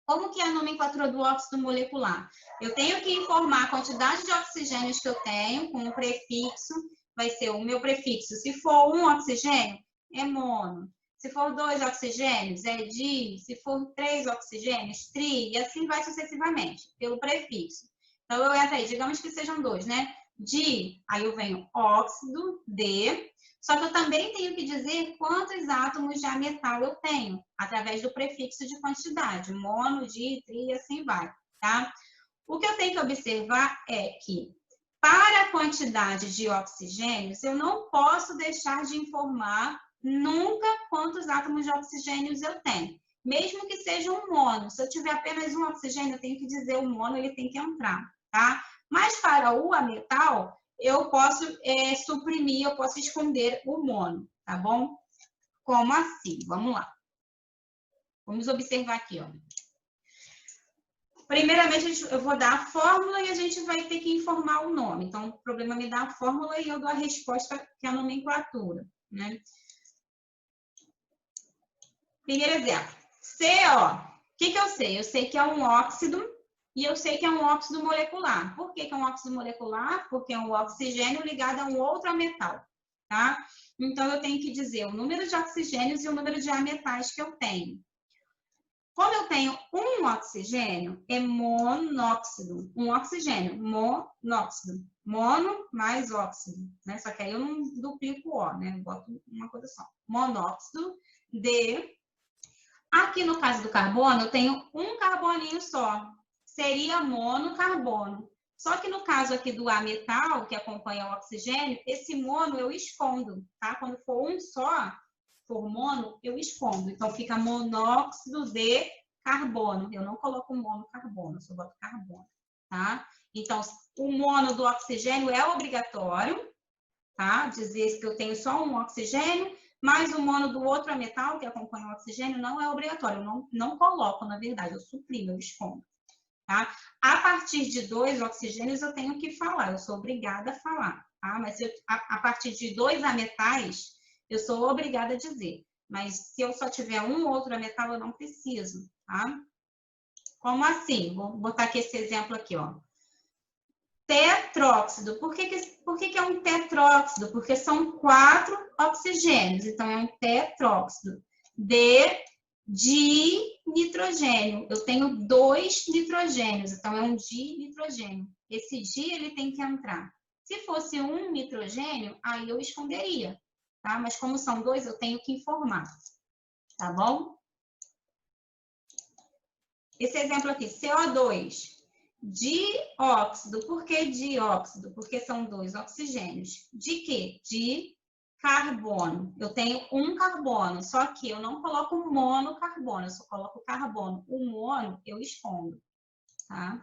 Como que é a nomenclatura do óxido molecular? Eu tenho que informar a quantidade de oxigênios que eu tenho com um prefixo, vai ser o meu prefixo. Se for um oxigênio, é mono. Se for 2 oxigênios, é di. Se for 3 oxigênios, tri. E assim vai sucessivamente, pelo prefixo. Então, eu entro aí, digamos que sejam 2, né? Di, aí eu venho óxido, D. Só que eu também tenho que dizer quantos átomos de ametal eu tenho, através do prefixo de quantidade. Mono, di, tri, e assim vai, tá? O que eu tenho que observar é que, para a quantidade de oxigênios, eu não posso deixar de informar nunca quantos átomos de oxigênios eu tenho. Mesmo que seja um mono. Se eu tiver apenas um oxigênio, eu tenho que dizer o mono, ele tem que entrar, tá? Mas para o ametal, eu posso suprimir, eu posso esconder o mono, tá bom? Como assim? Vamos lá. Vamos observar aqui, ó. Primeiramente, eu vou dar a fórmula e a gente vai ter que informar o nome. Então, o problema me dá a fórmula e eu dou a resposta, que é a nomenclatura, né? Primeiro exemplo. CO. O que eu sei? Eu sei que é um óxido e eu sei que é um óxido molecular. Por que é um óxido molecular? Porque é um oxigênio ligado a um outro ametal, tá? Então, eu tenho que dizer o número de oxigênios e o número de ametais que eu tenho. Como eu tenho um oxigênio, é monóxido. Um oxigênio, monóxido. Mono mais óxido, né? Só que aí eu não duplico o O, né? Eu boto uma coisa só. Monóxido de... Aqui no caso do carbono, eu tenho um carboninho só. Seria monocarbono. Só que no caso aqui do ametal, que acompanha o oxigênio, esse mono eu escondo, tá? Quando for um só, for mono, eu escondo. Então, fica monóxido de carbono. Eu não coloco monocarbono, eu só boto carbono, tá? Então, o mono do oxigênio é obrigatório, tá? Dizer que eu tenho só um oxigênio, mas o mono do outro ametal, que acompanha o oxigênio, não é obrigatório. Eu não coloco, na verdade, eu suprimo, eu escondo. Tá? A partir de 2 oxigênios, eu tenho que falar, eu sou obrigada a falar. Tá? Mas a partir de 2 ametais, eu sou obrigada a dizer. Mas se eu só tiver um outro ametal, eu não preciso. Tá? Como assim? Vou botar aqui esse exemplo aqui, ó. Tetróxido. Por que é um tetróxido? Porque são 4 oxigênios. Então, é um tetróxido. De nitrogênio. Eu tenho 2 nitrogênios, então é um dinitrogênio. Esse di, ele tem que entrar. Se fosse um nitrogênio, aí eu esconderia, tá? Mas como são 2, eu tenho que informar, tá bom? Esse exemplo aqui, CO2. Dióxido. Por que dióxido? Porque são 2 oxigênios. De quê? De carbono. Eu tenho um carbono, só que eu não coloco monocarbono, eu só coloco carbono. O mono eu escondo, tá?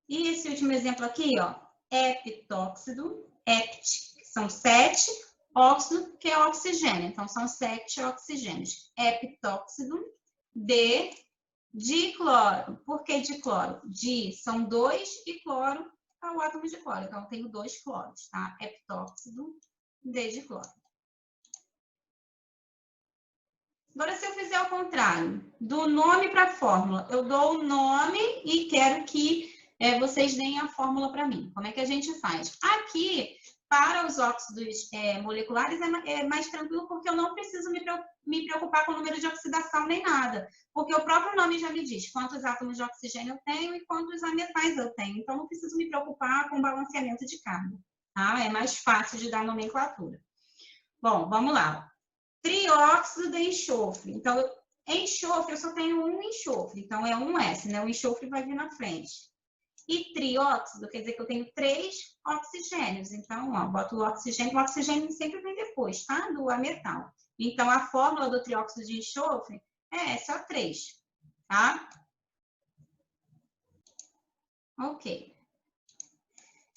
E esse último exemplo aqui, ó, heptóxido, hept, que são 7, óxido, que é oxigênio, então são 7 oxigênios. Heptóxido de dicloro. Por que dicloro? Di são 2 e cloro é o átomo de cloro. Então, eu tenho 2 cloros, tá? Heptóxido de dicloro. Agora, se eu fizer o contrário, do nome para a fórmula, eu dou o nome e quero que vocês deem a fórmula para mim. Como é que a gente faz? Aqui, para os óxidos moleculares, é mais tranquilo, porque eu não preciso me preocupar com o número de oxidação nem nada. Porque o próprio nome já me diz quantos átomos de oxigênio eu tenho e quantos ametais eu tenho. Então, não preciso me preocupar com o balanceamento de carga. Tá? É mais fácil de dar nomenclatura. Bom, vamos lá. Trióxido de enxofre. Então, enxofre, eu só tenho um enxofre. Então, é um S, né? O enxofre vai vir na frente. E trióxido quer dizer que eu tenho 3 oxigênios. Então, ó, boto o oxigênio sempre vem depois, tá? Do ametal. Então, a fórmula do trióxido de enxofre é SO3, tá? Ok.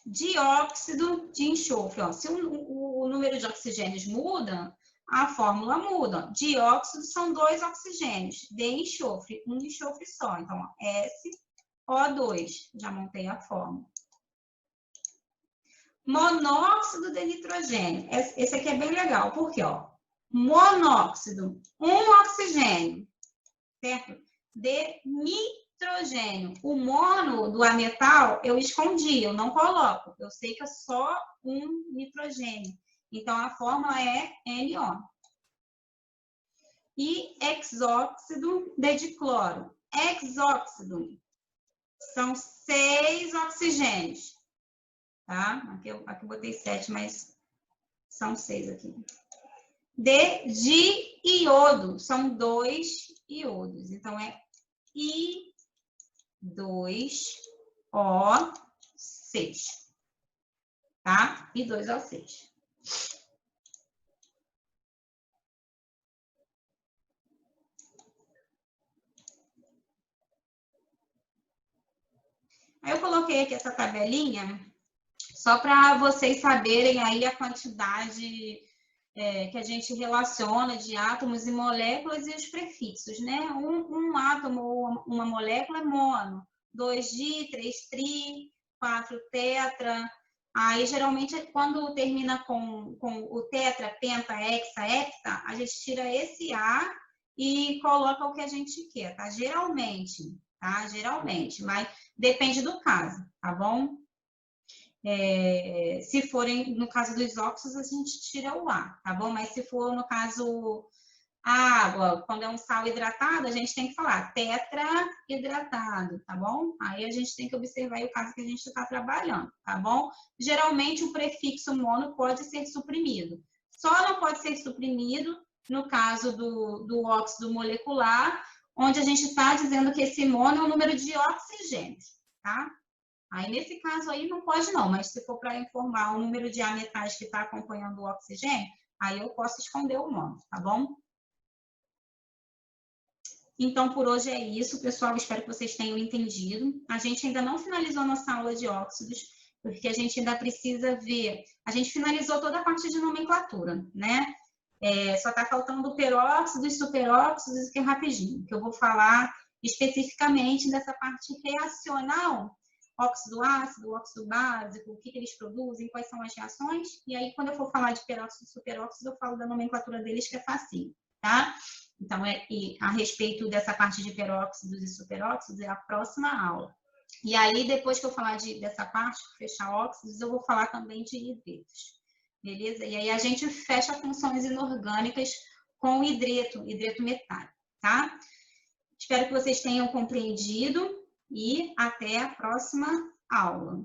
Dióxido de enxofre, ó. Se o número de oxigênios muda, a fórmula muda. Dióxido são 2 oxigênios, de enxofre, um enxofre só. Então, ó, SO2, já montei a fórmula. Monóxido de nitrogênio. Esse aqui é bem legal, porque, ó, monóxido, um oxigênio, certo? De nitrogênio. O mono do ametal eu escondi, eu não coloco. Eu sei que é só um nitrogênio. Então, a fórmula é NO. E hexóxido de dicloro. Hexóxido são 6 oxigênios. Tá? Aqui eu botei 7, mas são 6 aqui. De iodo, são 2 iodos. Então, é I2O6. Tá? I2O6. Aí eu coloquei aqui essa tabelinha só para vocês saberem aí a quantidade que a gente relaciona de átomos e moléculas e os prefixos, né? Um átomo ou uma molécula é mono, 2 di, 3 tri, 4 tetra. Aí, geralmente, quando termina com o tetra, penta, hexa, hepta, a gente tira esse A e coloca o que a gente quer, tá? Geralmente, tá? Geralmente, mas depende do caso, tá bom? Se forem, no caso dos óxidos, a gente tira o A, tá bom? Mas se for, no caso, a água, quando é um sal hidratado, a gente tem que falar tetrahidratado, tá bom? Aí a gente tem que observar aí o caso que a gente está trabalhando, tá bom? Geralmente, o prefixo mono pode ser suprimido. Só não pode ser suprimido no caso do óxido molecular, onde a gente está dizendo que esse mono é o número de oxigênios, tá? Aí, nesse caso aí, não pode não, mas se for para informar o número de ametais que está acompanhando o oxigênio, aí eu posso esconder o mono, tá bom? Então, por hoje é isso, pessoal. Espero que vocês tenham entendido. A gente ainda não finalizou nossa aula de óxidos, porque a gente ainda precisa ver... A gente finalizou toda a parte de nomenclatura, né? Só está faltando peróxidos, superóxidos, que é rapidinho, que eu vou falar especificamente dessa parte reacional, óxido ácido, óxido básico, o que eles produzem, quais são as reações, e aí quando eu for falar de peróxido e superóxido, eu falo da nomenclatura deles, que é facinho, tá? Então, a respeito dessa parte de peróxidos e superóxidos, é a próxima aula. E aí, depois que eu falar dessa parte, fechar óxidos, eu vou falar também de hidretos. Beleza? E aí a gente fecha funções inorgânicas com o hidreto metálico, tá? Espero que vocês tenham compreendido e até a próxima aula.